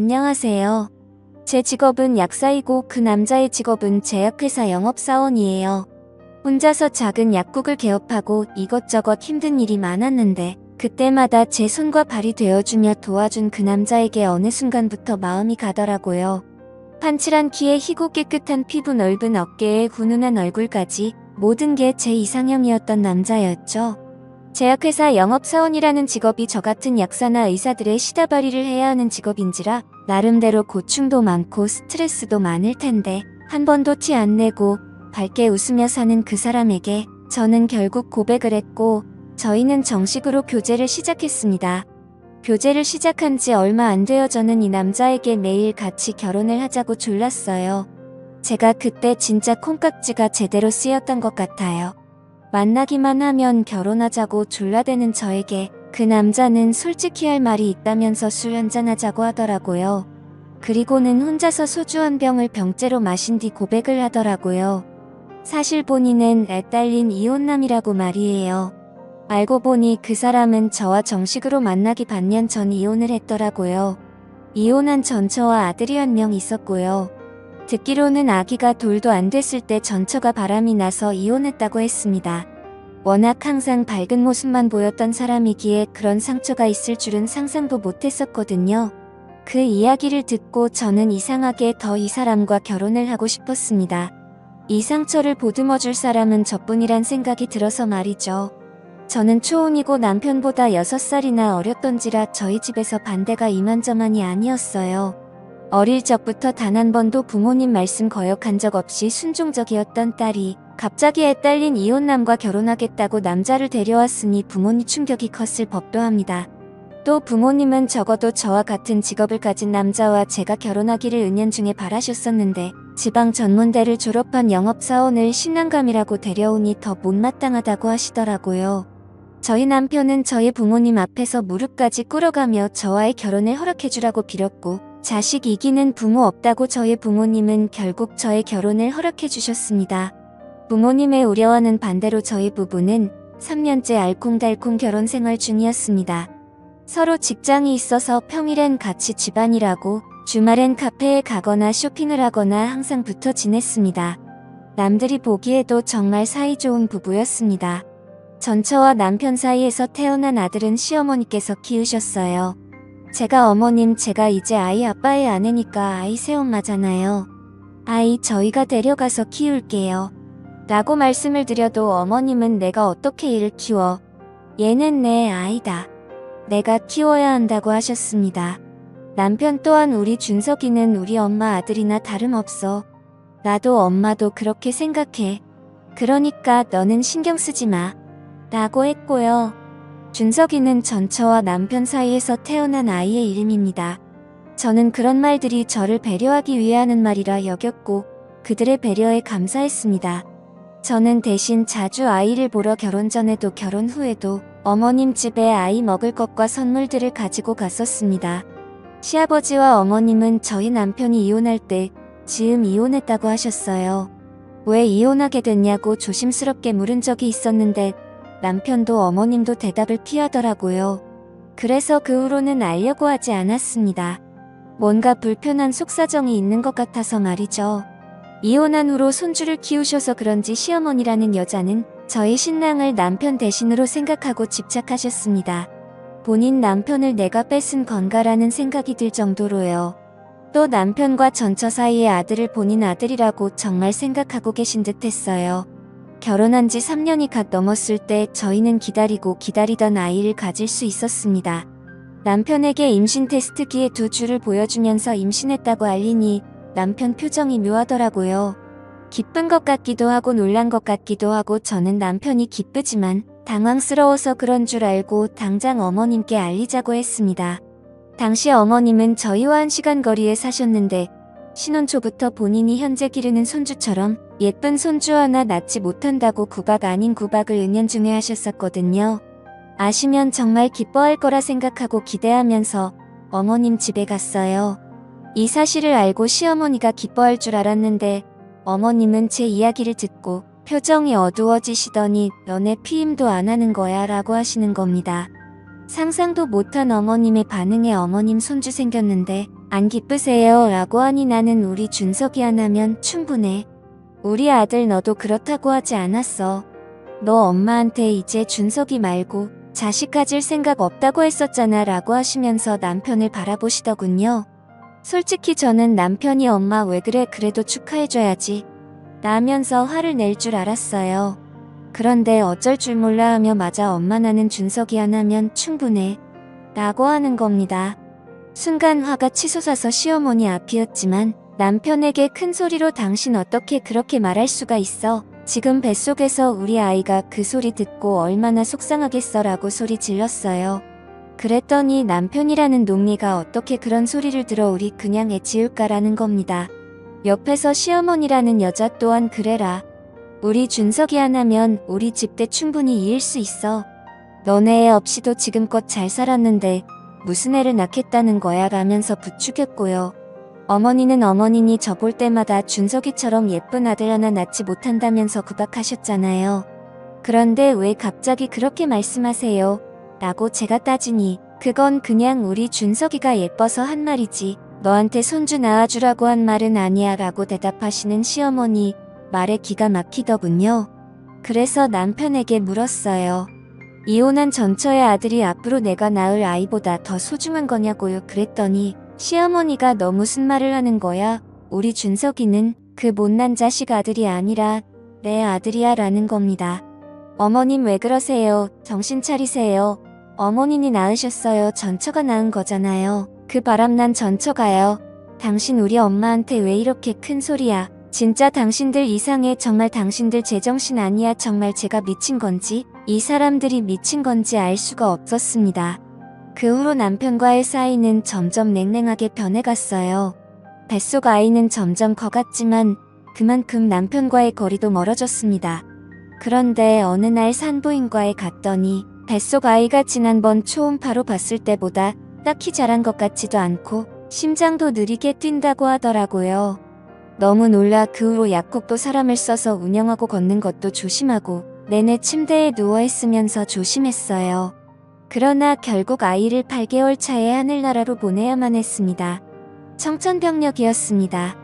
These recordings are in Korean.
안녕하세요. 제 직업은 약사이고 그 남자의 직업은 제약회사 영업사원이에요. 혼자서 작은 약국을 개업하고 이것저것 힘든 일이 많았는데 그때마다 제 손과 발이 되어주며 도와준 그 남자에게 어느 순간부터 마음이 가더라고요. 판칠한 키에 희고 깨끗한 피부, 넓은 어깨에 훈훈한 얼굴까지 모든 게 제 이상형이었던 남자였죠. 제약회사 영업사원이라는 직업이 저 같은 약사나 의사들의 시다바리를 해야 하는 직업인지라 나름대로 고충도 많고 스트레스도 많을 텐데 한 번도 티 안 내고 밝게 웃으며 사는 그 사람에게 저는 결국 고백을 했고 저희는 정식으로 교제를 시작했습니다. 교제를 시작한 지 얼마 안 되어 저는 이 남자에게 매일 같이 결혼을 하자고 졸랐어요. 제가 그때 진짜 콩깍지가 제대로 쓰였던 것 같아요. 만나기만 하면 결혼하자고 졸라대는 저에게 그 남자는 솔직히 할 말이 있다면서 술 한잔하자고 하더라고요. 그리고는 혼자서 소주 한 병을 병째로 마신 뒤 고백을 하더라고요. 사실 본인은 애 딸린 이혼남이라고 말이에요. 알고 보니 그 사람은 저와 정식으로 만나기 반년 전 이혼을 했더라고요. 이혼한 전처와 아들이 한 명 있었고요. 듣기로는 아기가 돌도 안 됐을 때 전처가 바람이 나서 이혼했다고 했습니다. 워낙 항상 밝은 모습만 보였던 사람이기에 그런 상처가 있을 줄은 상상도 못했었거든요. 그 이야기를 듣고 저는 이상하게 더 이 사람과 결혼을 하고 싶었습니다. 이 상처를 보듬어줄 사람은 저뿐이란 생각이 들어서 말이죠. 저는 초혼이고 남편보다 6살이나 어렸던지라 저희 집에서 반대가 이만저만이 아니었어요. 어릴 적부터 단 한 번도 부모님 말씀 거역한 적 없이 순종적이었던 딸이 갑자기 애 딸린 이혼남과 결혼하겠다고 남자를 데려왔으니 부모님 충격이 컸을 법도 합니다. 또 부모님은 적어도 저와 같은 직업을 가진 남자와 제가 결혼하기를 은연중에 바라셨었는데 지방 전문대를 졸업한 영업사원을 신랑감이라고 데려오니 더 못마땅하다고 하시더라고요. 저희 남편은 저희 부모님 앞에서 무릎까지 꿇어가며 저와의 결혼을 허락해주라고 빌었고 자식 이기는 부모 없다고 저희 부모님은 결국 저의 결혼을 허락해 주셨습니다. 부모님의 우려와는 반대로 저희 부부는 3년째 알콩달콩 결혼 생활 중이었습니다. 서로 직장이 있어서 평일엔 같이 집안일하고 주말엔 카페에 가거나 쇼핑을 하거나 항상 붙어 지냈습니다. 남들이 보기에도 정말 사이좋은 부부였습니다. 전처와 남편 사이에서 태어난 아들은 시어머니께서 키우셨어요. 제가 이제 아이 아빠의 아내니까 아이 새엄마잖아요. 아이 저희가 데려가서 키울게요. 라고 말씀을 드려도 어머님은 내가 어떻게 얘를 키워. 얘는 내 아이다. 내가 키워야 한다고 하셨습니다. 남편 또한 우리 준석이는 우리 엄마 아들이나 다름없어. 나도 엄마도 그렇게 생각해. 그러니까 너는 신경 쓰지 마. 라고 했고요. 준석이는 전처와 남편 사이에서 태어난 아이의 이름입니다. 저는 그런 말들이 저를 배려하기 위해 하는 말이라 여겼고 그들의 배려에 감사했습니다. 저는 대신 자주 아이를 보러 결혼 전에도 결혼 후에도 어머님 집에 아이 먹을 것과 선물들을 가지고 갔었습니다. 시아버지와 어머님은 저희 남편이 이혼할 때 지금 이혼했다고 하셨어요. 왜 이혼하게 됐냐고 조심스럽게 물은 적이 있었는데 남편도 어머님도 대답을 피하더라고요. 그래서 그 후로는 알려고 하지 않았습니다. 뭔가 불편한 속사정이 있는 것 같아서 말이죠. 이혼한 후로 손주를 키우셔서 그런지 시어머니라는 여자는 저희 신랑을 남편 대신으로 생각하고 집착하셨습니다. 본인 남편을 내가 뺏은 건가라는 생각이 들 정도로요. 또 남편과 전처 사이의 아들을 본인 아들이라고 정말 생각하고 계신 듯 했어요. 결혼한 지 3년이 갓 넘었을 때 저희는 기다리던 아이를 가질 수 있었습니다. 남편에게 임신 테스트기에 2줄을 보여주면서 임신했다고 알리니 남편 표정이 묘하더라고요. 기쁜 것 같기도 하고 놀란 것 같기도 하고 저는 남편이 기쁘지만 당황스러워서 그런 줄 알고 당장 어머님께 알리자고 했습니다. 당시 어머님은 저희와 1시간 거리에 사셨는데 신혼 초부터 본인이 현재 기르는 손주처럼 예쁜 손주 하나 낳지 못한다고 구박 아닌 구박을 은연중에 하셨었거든요. 아시면 정말 기뻐할 거라 생각하고 기대하면서 어머님 집에 갔어요. 이 사실을 알고 시어머니가 기뻐할 줄 알았는데 어머님은 제 이야기를 듣고 표정이 어두워지시더니 너네 피임도 안 하는 거야 라고 하시는 겁니다. 상상도 못한 어머님의 반응에 어머님 손주 생겼는데 안 기쁘세요? 라고 하니 나는 우리 준석이 하나면 충분해. 우리 아들 너도 그렇다고 하지 않았어. 너 엄마한테 이제 준석이 말고 자식 가질 생각 없다고 했었잖아 라고 하시면서 남편을 바라보시더군요. 솔직히 저는 남편이 엄마 왜 그래 그래도 축하해줘야지 라면서 화를 낼 줄 알았어요. 그런데 어쩔 줄 몰라 하며 맞아 엄마 나는 준석이 하나면 충분해 라고 하는 겁니다. 순간 화가 치솟아서 시어머니 앞이었지만 남편에게 큰 소리로 당신 어떻게 그렇게 말할 수가 있어? 지금 뱃속에서 우리 아이가 그 소리 듣고 얼마나 속상하겠어 라고 소리 질렀어요. 그랬더니 남편이라는 농리가 어떻게 그런 소리를 들어 우리 그냥 애 지울까라는 겁니다. 옆에서 시어머니라는 여자 또한 그래라. 우리 준석이 하나면 우리 집대 충분히 이을 수 있어. 너네 애 없이도 지금껏 잘 살았는데 무슨 애를 낳겠다는 거야 라면서 부추겼고요. 어머니는 어머니니 저 볼 때마다 준석이처럼 예쁜 아들 하나 낳지 못한다면서 구박하셨잖아요. 그런데 왜 갑자기 그렇게 말씀하세요? 라고 제가 따지니 그건 그냥 우리 준석이가 예뻐서 한 말이지 너한테 손주 낳아주라고 한 말은 아니야 라고 대답하시는 시어머니 말에 기가 막히더군요. 그래서 남편에게 물었어요. 이혼한 전처의 아들이 앞으로 내가 낳을 아이보다 더 소중한 거냐고요. 그랬더니 시어머니가 너 무슨 말을 하는 거야? 우리 준석이는 그 못난 자식 아들이 아니라 내 아들이야 라는 겁니다. 어머님 왜 그러세요? 정신 차리세요. 어머님이 낳으셨어요. 전처가 낳은 거잖아요. 그 바람난 전처가요. 당신 우리 엄마한테 왜 이렇게 큰 소리야? 진짜 당신들 이상해. 정말 당신들 제정신 아니야. 정말 제가 미친 건지 이 사람들이 미친 건지 알 수가 없었습니다. 그 후로 남편과의 사이는 점점 냉랭하게 변해갔어요. 뱃속 아이는 점점 커갔지만 그만큼 남편과의 거리도 멀어졌습니다. 그런데 어느 날 산부인과에 갔더니 뱃속 아이가 지난번 초음파로 봤을 때보다 딱히 자란 것 같지도 않고 심장도 느리게 뛴다고 하더라고요. 너무 놀라 그 후로 약국도 사람을 써서 운영하고 걷는 것도 조심하고 내내 침대에 누워있으면서 조심했어요. 그러나 결국 아이를 8개월 차에 하늘나라로 보내야만 했습니다. 청천벽력이었습니다.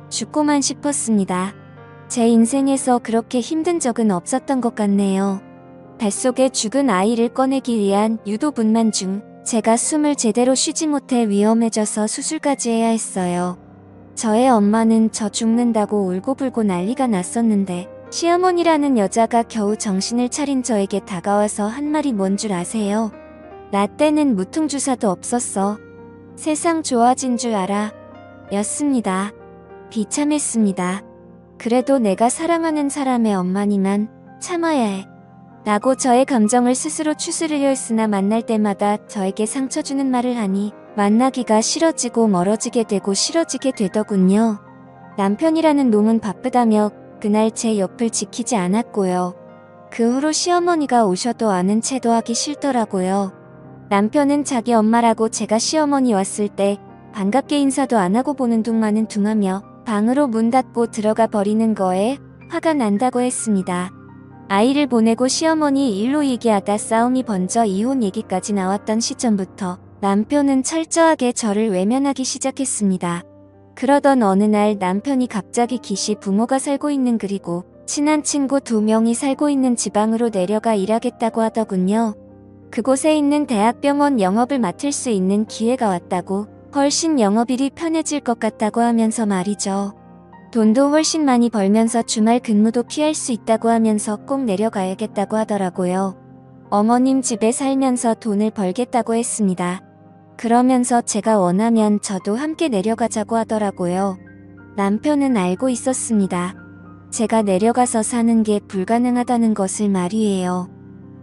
죽고만 싶었습니다. 제 인생에서 그렇게 힘든 적은 없었던 것 같네요. 뱃속에 죽은 아이를 꺼내기 위한 유도분만 중 제가 숨을 제대로 쉬지 못해 위험해져서 수술까지 해야 했어요. 저의 엄마는 저 죽는다고 울고불고 난리가 났었는데 시어머니라는 여자가 겨우 정신을 차린 저에게 다가와서 한 말이 뭔 줄 아세요? 나 때는 무통주사도 없었어. 세상 좋아진 줄 알아. 였습니다. 비참했습니다. 그래도 내가 사랑하는 사람의 엄마니만 참아야 해. 라고 저의 감정을 스스로 추스르려 했으나 만날 때마다 저에게 상처 주는 말을 하니 만나기가 싫어지고 멀어지게 되고 싫어지게 되더군요. 남편이라는 놈은 바쁘다며 그날 제 옆을 지키지 않았고요. 그 후로 시어머니가 오셔도 아는 체도 하기 싫더라고요. 남편은 자기 엄마라고 제가 시어머니 왔을 때 반갑게 인사도 안 하고 보는 둥마는 둥하며 방으로 문 닫고 들어가 버리는 거에 화가 난다고 했습니다. 아이를 보내고 시어머니 일로 얘기하다 싸움이 번져 이혼 얘기까지 나왔던 시점부터 남편은 철저하게 저를 외면하기 시작했습니다. 그러던 어느 날 남편이 갑자기 기시 부모가 살고 있는 그리고 친한 친구 2명이 살고 있는 지방으로 내려가 일하겠다고 하더군요. 그곳에 있는 대학병원 영업을 맡을 수 있는 기회가 왔다고 훨씬 영업일이 편해질 것 같다고 하면서 말이죠. 돈도 훨씬 많이 벌면서 주말 근무도 피할 수 있다고 하면서 꼭 내려가야겠다고 하더라고요. 어머님 집에 살면서 돈을 벌겠다고 했습니다. 그러면서 제가 원하면 저도 함께 내려가자고 하더라고요. 남편은 알고 있었습니다. 제가 내려가서 사는 게 불가능하다는 것을 말이에요.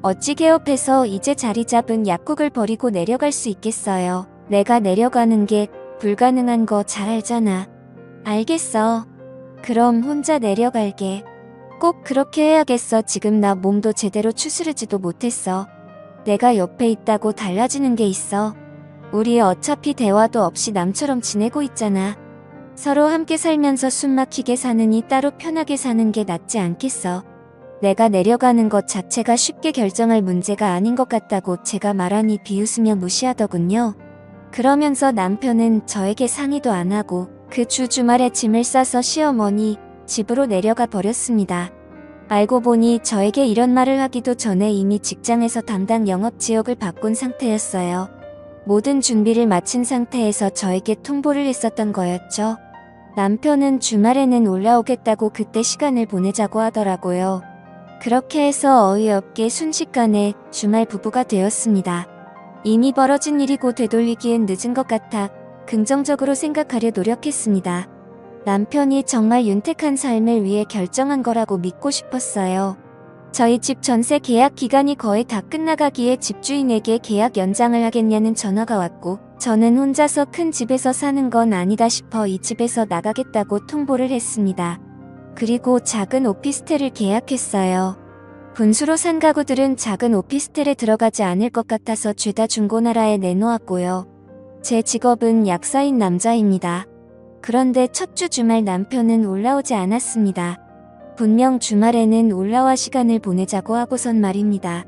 어찌 개업해서 이제 자리 잡은 약국을 버리고 내려갈 수 있겠어요. 내가 내려가는 게 불가능한 거 잘 알잖아. 알겠어. 그럼 혼자 내려갈게. 꼭 그렇게 해야겠어. 지금 나 몸도 제대로 추스르지도 못했어. 내가 옆에 있다고 달라지는 게 있어. 우리 어차피 대화도 없이 남처럼 지내고 있잖아. 서로 함께 살면서 숨 막히게 사느니 따로 편하게 사는 게 낫지 않겠어. 내가 내려가는 것 자체가 쉽게 결정할 문제가 아닌 것 같다고 제가 말하니 비웃으며 무시하더군요. 그러면서 남편은 저에게 상의도 안 하고 그 주말에 짐을 싸서 시어머니 집으로 내려가 버렸습니다. 알고 보니 저에게 이런 말을 하기도 전에 이미 직장에서 담당 영업 지역을 바꾼 상태였어요. 모든 준비를 마친 상태에서 저에게 통보를 했었던 거였죠. 남편은 주말에는 올라오겠다고 그때 시간을 보내자고 하더라고요. 그렇게 해서 어이없게 순식간에 주말 부부가 되었습니다. 이미 벌어진 일이고 되돌리기엔 늦은 것 같아 긍정적으로 생각하려 노력했습니다. 남편이 정말 윤택한 삶을 위해 결정한 거라고 믿고 싶었어요. 저희 집 전세 계약 기간이 거의 다 끝나가기에 집주인에게 계약 연장을 하겠냐는 전화가 왔고 저는 혼자서 큰 집에서 사는 건 아니다 싶어 이 집에서 나가겠다고 통보를 했습니다. 그리고 작은 오피스텔을 계약했어요. 분수로 산 가구들은 작은 오피스텔에 들어가지 않을 것 같아서 죄다 중고나라에 내놓았고요. 제 직업은 약사인 남자입니다. 그런데 첫 주 주말 남편은 올라오지 않았습니다. 분명 주말에는 올라와 시간을 보내자고 하고선 말입니다.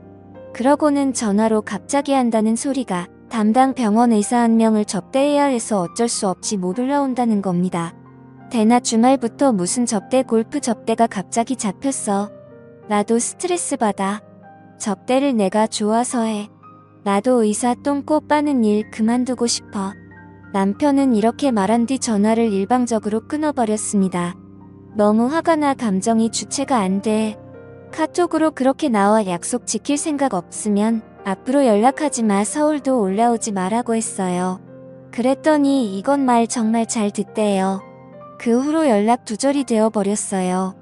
그러고는 전화로 갑자기 한다는 소리가 담당 병원 의사 한 명을 접대해야 해서 어쩔 수 없이 못 올라온다는 겁니다. 대낮 주말부터 무슨 접대 골프 접대가 갑자기 잡혔어. 나도 스트레스 받아. 접대를 내가 좋아서 해. 나도 의사 똥꼬 빠는 일 그만두고 싶어. 남편은 이렇게 말한 뒤 전화를 일방적으로 끊어버렸습니다. 너무 화가 나 감정이 주체가 안 돼. 카톡으로 그렇게 나와 약속 지킬 생각 없으면 앞으로 연락하지 마 서울도 올라오지 마라고 했어요. 그랬더니 이건 말 정말 잘 듣대요. 그 후로 연락 두절이 되어버렸어요.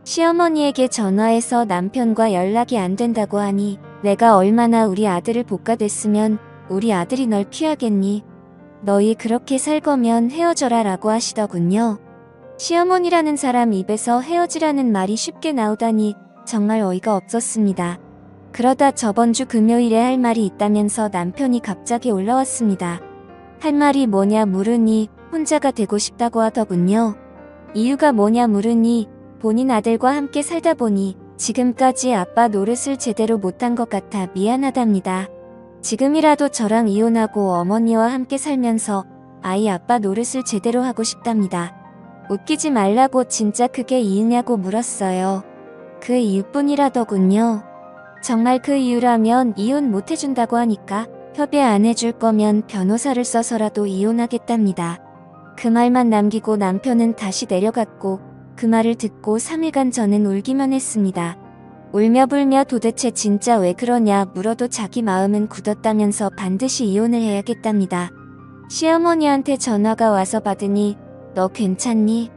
시어머니에게 전화해서 남편과 연락이 안 된다고 하니 내가 얼마나 우리 아들을 볶아댔으면 우리 아들이 널 피하겠니? 너희 그렇게 살 거면 헤어져라 라고 하시더군요. 시어머니라는 사람 입에서 헤어지라는 말이 쉽게 나오다니 정말 어이가 없었습니다. 그러다 저번 주 금요일에 할 말이 있다면서 남편이 갑자기 올라왔습니다. 할 말이 뭐냐 물으니 혼자가 되고 싶다고 하더군요. 이유가 뭐냐 물으니 본인 아들과 함께 살다 보니 지금까지 아빠 노릇을 제대로 못한 것 같아 미안하답니다. 지금이라도 저랑 이혼하고 어머니와 함께 살면서 아이 아빠 노릇을 제대로 하고 싶답니다. 웃기지 말라고 진짜 그게 이유냐고 물었어요. 그 이유뿐이라더군요. 정말 그 이유라면 이혼 못 해준다고 하니까 협의 안 해줄 거면 변호사를 써서라도 이혼하겠답니다. 그 말만 남기고 남편은 다시 내려갔고 그 말을 듣고 3일간 저는 울기만 했습니다. 울며 불며 도대체 진짜 왜 그러냐 물어도 자기 마음은 굳었다면서 반드시 이혼을 해야겠답니다. 시어머니한테 전화가 와서 받으니 너 괜찮니?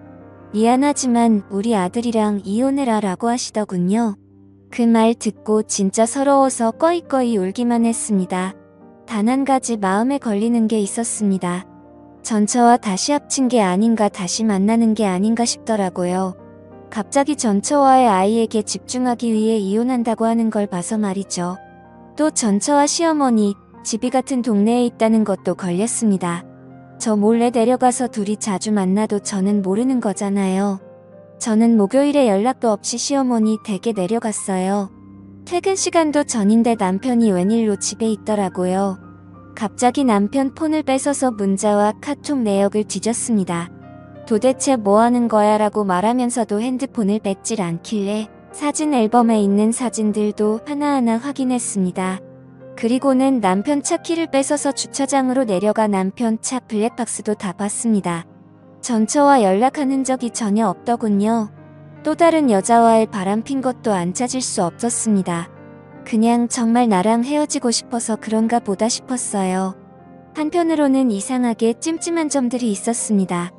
미안하지만 우리 아들이랑 이혼해라 라고 하시더군요. 그 말 듣고 진짜 서러워서 꺼이꺼이 울기만 했습니다. 단 한 가지 마음에 걸리는 게 있었습니다. 전처와 다시 합친 게 아닌가 다시 만나는 게 아닌가 싶더라고요. 갑자기 전처와의 아이에게 집중하기 위해 이혼한다고 하는 걸 봐서 말이죠. 또 전처와 시어머니, 집이 같은 동네에 있다는 것도 걸렸습니다. 저 몰래 내려가서 둘이 자주 만나도 저는 모르는 거잖아요. 저는 목요일에 연락도 없이 시어머니 댁에 내려갔어요. 퇴근 시간도 전인데 남편이 웬일로 집에 있더라고요. 갑자기 남편 폰을 뺏어서 문자와 카톡 내역을 뒤졌습니다. 도대체 뭐 하는 거야 라고 말하면서도 핸드폰을 뺏질 않길래 사진 앨범에 있는 사진들도 하나하나 확인했습니다. 그리고는 남편 차 키를 뺏어서 주차장으로 내려가 남편 차 블랙박스도 다 봤습니다. 전처와 연락한 흔적이 전혀 없더군요. 또 다른 여자와의 바람핀 것도 안 찾을 수 없었습니다. 그냥 정말 나랑 헤어지고 싶어서 그런가 보다 싶었어요. 한편으로는 이상하게 찜찜한 점들이 있었습니다.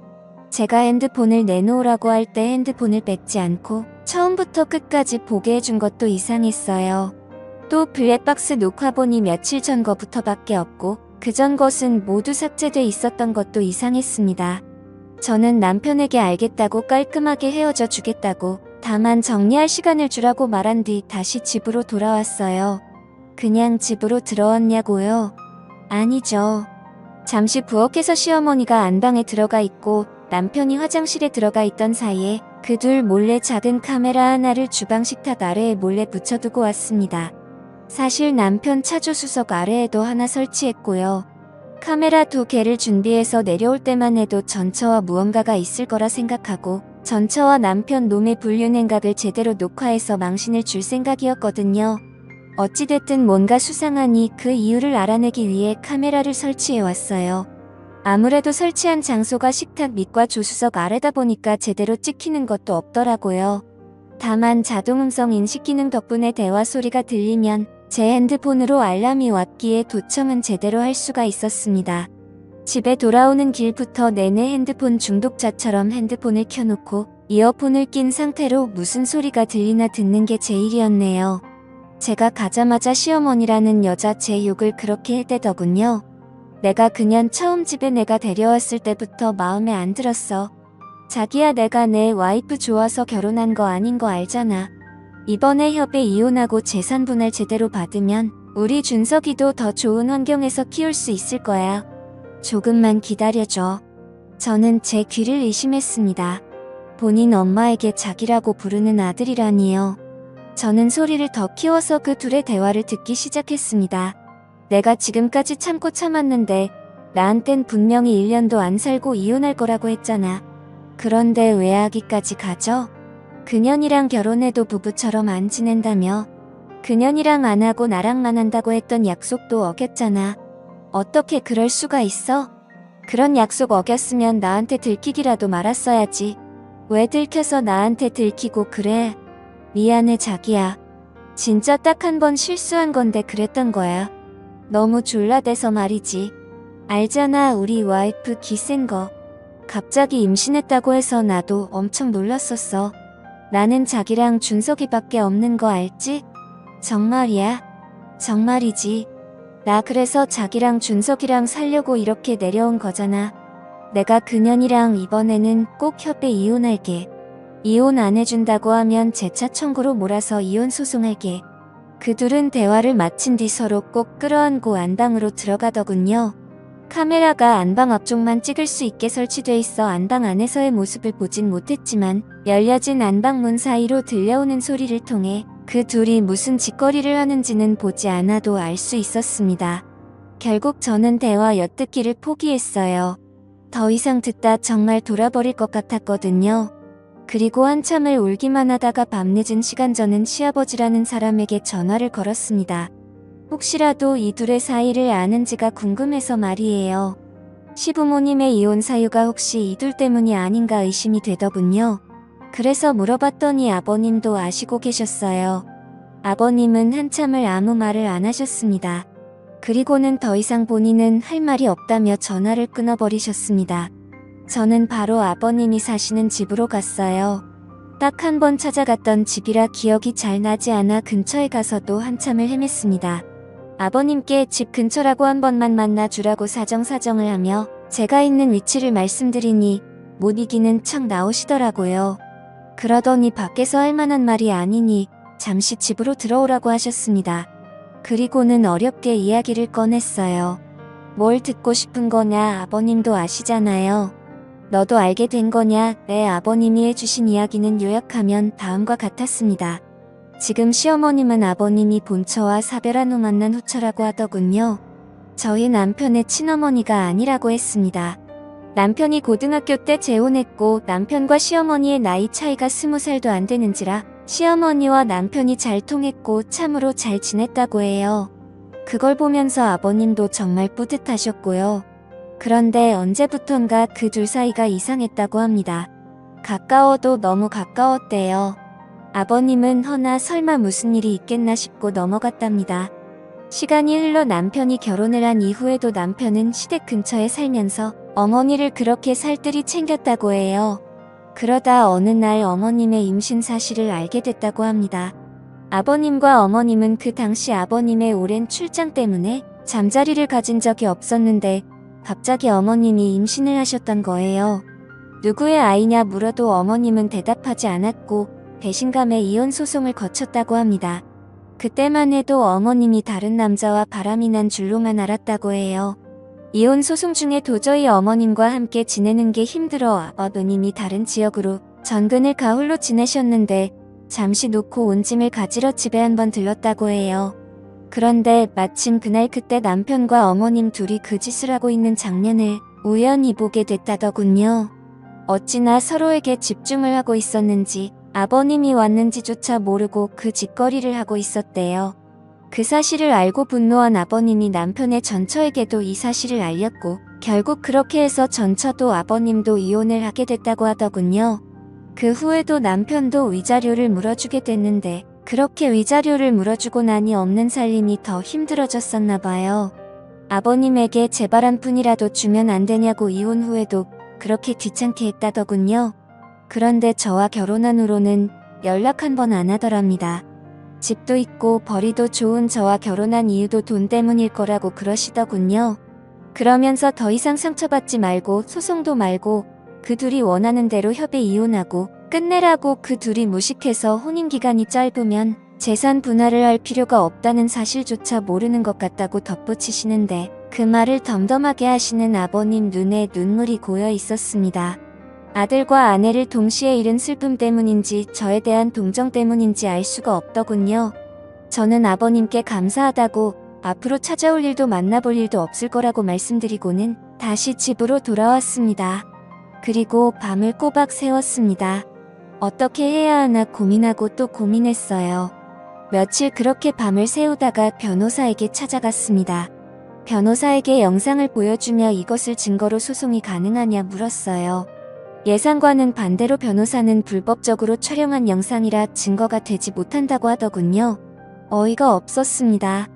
제가 핸드폰을 내놓으라고 할 때 핸드폰을 뺏지 않고 처음부터 끝까지 보게 해준 것도 이상했어요. 또 블랙박스 녹화본이 며칠 전 거부터밖에 없고 그전 것은 모두 삭제돼 있었던 것도 이상했습니다. 저는 남편에게 알겠다고 깔끔하게 헤어져 주겠다고 다만 정리할 시간을 주라고 말한 뒤 다시 집으로 돌아왔어요. 그냥 집으로 들어왔냐고요? 아니죠. 잠시 부엌에서 시어머니가 안방에 들어가 있고 남편이 화장실에 들어가 있던 사이에 그 둘 몰래 작은 카메라 하나를 주방 식탁 아래에 몰래 붙여두고 왔습니다. 사실 남편 차조수석 아래에도 하나 설치했고요. 카메라 2개를 준비해서 내려올 때만 해도 전처와 무언가가 있을 거라 생각하고 전처와 남편 놈의 불륜행각을 제대로 녹화해서 망신을 줄 생각이었거든요. 어찌됐든 뭔가 수상하니 그 이유를 알아내기 위해 카메라를 설치해왔어요. 아무래도 설치한 장소가 식탁 밑과 조수석 아래다 보니까 제대로 찍히는 것도 없더라고요. 다만 자동음성 인식 기능 덕분에 대화 소리가 들리면 제 핸드폰으로 알람이 왔기에 도청은 제대로 할 수가 있었습니다. 집에 돌아오는 길부터 내내 핸드폰 중독자처럼 핸드폰을 켜놓고 이어폰을 낀 상태로 무슨 소리가 들리나 듣는 게 제 일이었네요. 제가 가자마자 시어머니라는 여자 제 욕을 그렇게 해대더군요. 내가 그년 처음 집에 내가 데려왔을 때부터 마음에 안 들었어. 자기야, 내가 내 와이프 좋아서 결혼한 거 아닌 거 알잖아. 이번에 협에 이혼하고 재산 분할 제대로 받으면 우리 준석이도 더 좋은 환경에서 키울 수 있을 거야. 조금만 기다려줘. 저는 제 귀를 의심했습니다. 본인 엄마에게 자기라고 부르는 아들이라니요. 저는 소리를 더 키워서 그 둘의 대화를 듣기 시작했습니다. 내가 지금까지 참고 참았는데 나한텐 분명히 1년도 안 살고 이혼할 거라고 했잖아. 그런데 왜 아기까지 가져? 그년이랑 결혼해도 부부처럼 안 지낸다며. 그년이랑 안 하고 나랑만 한다고 했던 약속도 어겼잖아. 어떻게 그럴 수가 있어? 그런 약속 어겼으면 나한테 들키기라도 말았어야지. 왜 들켜서 나한테 들키고 그래? 미안해 자기야. 진짜 딱 한 번 실수한 건데 그랬던 거야. 너무 졸라대서 말이지. 알잖아, 우리 와이프 기 센 거. 갑자기 임신했다고 해서 나도 엄청 놀랐었어. 나는 자기랑 준석이밖에 없는 거 알지? 정말이야? 정말이지. 나 그래서 자기랑 준석이랑 살려고 이렇게 내려온 거잖아. 내가 그년이랑 이번에는 꼭 협에 이혼할게. 이혼 안 해준다고 하면 재차 청구로 몰아서 이혼 소송할게. 그 둘은 대화를 마친 뒤 서로 꼭 끌어안고 안방으로 들어가더군요. 카메라가 안방 앞쪽만 찍을 수 있게 설치돼 있어 안방 안에서의 모습을 보진 못했지만 열려진 안방문 사이로 들려오는 소리를 통해 그 둘이 무슨 짓거리를 하는지는 보지 않아도 알 수 있었습니다. 결국 저는 대화 엿듣기를 포기했어요. 더 이상 듣다 정말 돌아버릴 것 같았거든요. 그리고 한참을 울기만 하다가 밤늦은 시간 저는 시아버지라는 사람에게 전화를 걸었습니다. 혹시라도 이 둘의 사이를 아는지가 궁금해서 말이에요. 시부모님의 이혼 사유가 혹시 이 둘 때문이 아닌가 의심이 되더군요. 그래서 물어봤더니 아버님도 아시고 계셨어요. 아버님은 한참을 아무 말을 안 하셨습니다. 그리고는 더 이상 본인은 할 말이 없다며 전화를 끊어버리셨습니다. 저는 바로 아버님이 사시는 집으로 갔어요. 딱 한 번 찾아갔던 집이라 기억이 잘 나지 않아 근처에 가서도 한참을 헤맸습니다. 아버님께 집 근처라고 한 번만 만나주라고 사정을 하며 제가 있는 위치를 말씀드리니 못 이기는 척 나오시더라고요. 그러더니 밖에서 할 만한 말이 아니니 잠시 집으로 들어오라고 하셨습니다. 그리고는 어렵게 이야기를 꺼냈어요. 뭘 듣고 싶은 거냐, 아버님도 아시잖아요. 너도 알게 된 거냐. 네, 아버님이 해주신 이야기는 요약하면 다음과 같았습니다. 지금 시어머님은 아버님이 본처와 사별한 후 만난 후처라고 하더군요. 저희 남편의 친어머니가 아니라고 했습니다. 남편이 고등학교 때 재혼했고 남편과 시어머니의 나이 차이가 20살도 안 되는지라 시어머니와 남편이 잘 통했고 참으로 잘 지냈다고 해요. 그걸 보면서 아버님도 정말 뿌듯하셨고요. 그런데 언제부턴가 그 둘 사이가 이상했다고 합니다. 가까워도 너무 가까웠대요. 아버님은 허나 설마 무슨 일이 있겠나 싶고 넘어갔답니다. 시간이 흘러 남편이 결혼을 한 이후에도 남편은 시댁 근처에 살면서 어머니를 그렇게 살뜰히 챙겼다고 해요. 그러다 어느 날 어머님의 임신 사실을 알게 됐다고 합니다. 아버님과 어머님은 그 당시 아버님의 오랜 출장 때문에 잠자리를 가진 적이 없었는데 갑자기 어머님이 임신을 하셨던 거예요. 누구의 아이냐 물어도 어머님은 대답하지 않았고 배신감에 이혼 소송을 거쳤다고 합니다. 그때만 해도 어머님이 다른 남자와 바람이 난 줄로만 알았다고 해요. 이혼 소송 중에 도저히 어머님과 함께 지내는 게 힘들어 아버님이 다른 지역으로 전근을 가홀로 지내셨는데 잠시 놓고 온 짐을 가지러 집에 한번 들렀다고 해요. 그런데 마침 그때 남편과 어머님 둘이 그 짓을 하고 있는 장면을 우연히 보게 됐다더군요. 어찌나 서로에게 집중을 하고 있었는지 아버님이 왔는지조차 모르고 그 짓거리를 하고 있었대요. 그 사실을 알고 분노한 아버님이 남편의 전처에게도 이 사실을 알렸고 결국 그렇게 해서 전처도 아버님도 이혼을 하게 됐다고 하더군요. 그 후에도 남편도 위자료를 물어주게 됐는데 그렇게 위자료를 물어주고 나니 없는 살림이 더 힘들어졌었나 봐요. 아버님에게 제발 한 푼이라도 주면 안 되냐고 이혼 후에도 그렇게 귀찮게 했다더군요. 그런데 저와 결혼한 후로는 연락 한 번 안 하더랍니다. 집도 있고 벌이도 좋은 저와 결혼한 이유도 돈 때문일 거라고 그러시더군요. 그러면서 더 이상 상처받지 말고 소송도 말고 그 둘이 원하는 대로 협의 이혼하고 끝내라고 그 둘이 무식해서 혼인기간이 짧으면 재산 분할을 할 필요가 없다는 사실조차 모르는 것 같다고 덧붙이시는데 그 말을 덤덤하게 하시는 아버님 눈에 눈물이 고여 있었습니다. 아들과 아내를 동시에 잃은 슬픔 때문인지 저에 대한 동정 때문인지 알 수가 없더군요. 저는 아버님께 감사하다고 앞으로 찾아올 일도 만나볼 일도 없을 거라고 말씀드리고는 다시 집으로 돌아왔습니다. 그리고 밤을 꼬박 새웠습니다. 어떻게 해야 하나 고민하고 또 고민했어요. 며칠 그렇게 밤을 새우다가 변호사에게 찾아갔습니다. 변호사에게 영상을 보여주며 이것을 증거로 소송이 가능하냐 물었어요. 예상과는 반대로 변호사는 불법적으로 촬영한 영상이라 증거가 되지 못한다고 하더군요. 어이가 없었습니다.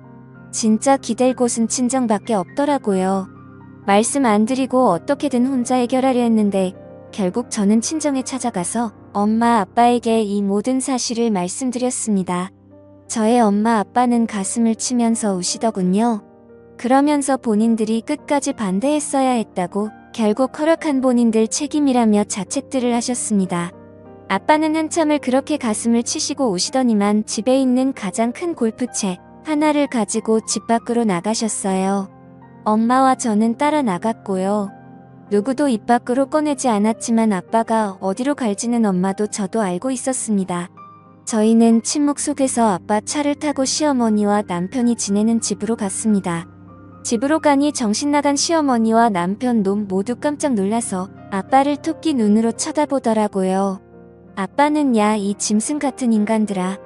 진짜 기댈 곳은 친정밖에 없더라고요. 말씀 안 드리고 어떻게든 혼자 해결하려 했는데 결국 저는 친정에 찾아가서 엄마 아빠에게 이 모든 사실을 말씀드렸습니다. 저의 엄마 아빠는 가슴을 치면서 우시더군요. 그러면서 본인들이 끝까지 반대했어야 했다고 결국 허락한 본인들 책임이라며 자책들을 하셨습니다. 아빠는 한참을 그렇게 가슴을 치시고 우시더니만 집에 있는 가장 큰 골프채 하나를 가지고 집 밖으로 나가셨어요. 엄마와 저는 따라 나갔고요. 누구도 입 밖으로 꺼내지 않았지만 아빠가 어디로 갈지는 엄마도 저도 알고 있었습니다. 저희는 침묵 속에서 아빠 차를 타고 시어머니와 남편이 지내는 집으로 갔습니다. 집으로 가니 정신 나간 시어머니와 남편 놈 모두 깜짝 놀라서 아빠를 토끼 눈으로 쳐다보더라고요. 아빠는 야 이 짐승 같은 인간들아.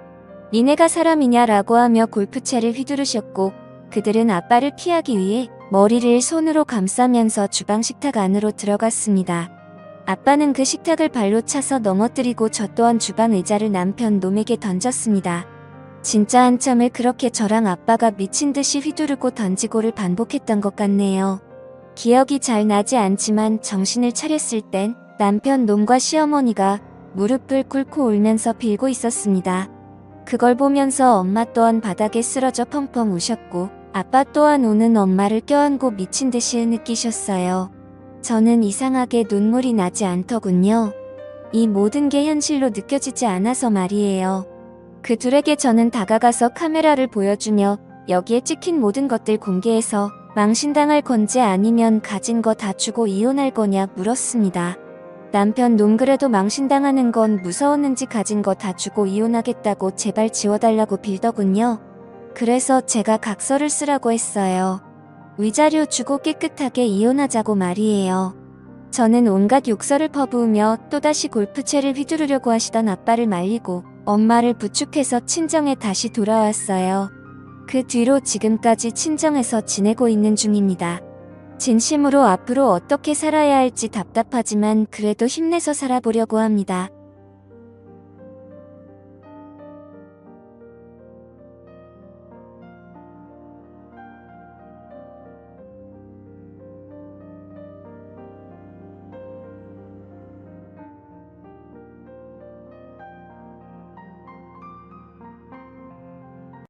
니네가 사람이냐라고 하며 골프채를 휘두르셨고 그들은 아빠를 피하기 위해 머리를 손으로 감싸면서 주방 식탁 안으로 들어갔습니다. 아빠는 그 식탁을 발로 차서 넘어뜨리고 저 또한 주방 의자를 남편 놈에게 던졌습니다. 진짜 한참을 그렇게 저랑 아빠가 미친 듯이 휘두르고 던지고를 반복했던 것 같네요. 기억이 잘 나지 않지만 정신을 차렸을 땐 남편 놈과 시어머니가 무릎을 꿇고 울면서 빌고 있었습니다. 그걸 보면서 엄마 또한 바닥에 쓰러져 펑펑 우셨고 아빠 또한 우는 엄마를 껴안고 미친 듯이 느끼셨어요. 저는 이상하게 눈물이 나지 않더군요. 이 모든 게 현실로 느껴지지 않아서 말이에요. 그 둘에게 저는 다가가서 카메라를 보여주며 여기에 찍힌 모든 것들 공개해서 망신당할 건지 아니면 가진 거 다 주고 이혼할 거냐 물었습니다. 남편 놈 그래도 망신당하는 건 무서웠는지 가진 거 다 주고 이혼하겠다고 제발 지워달라고 빌더군요. 그래서 제가 각서를 쓰라고 했어요. 위자료 주고 깨끗하게 이혼하자고 말이에요. 저는 온갖 욕설을 퍼부으며 또다시 골프채를 휘두르려고 하시던 아빠를 말리고 엄마를 부축해서 친정에 다시 돌아왔어요. 그 뒤로 지금까지 친정에서 지내고 있는 중입니다. 진심으로 앞으로 어떻게 살아야 할지 답답하지만 그래도 힘내서 살아보려고 합니다.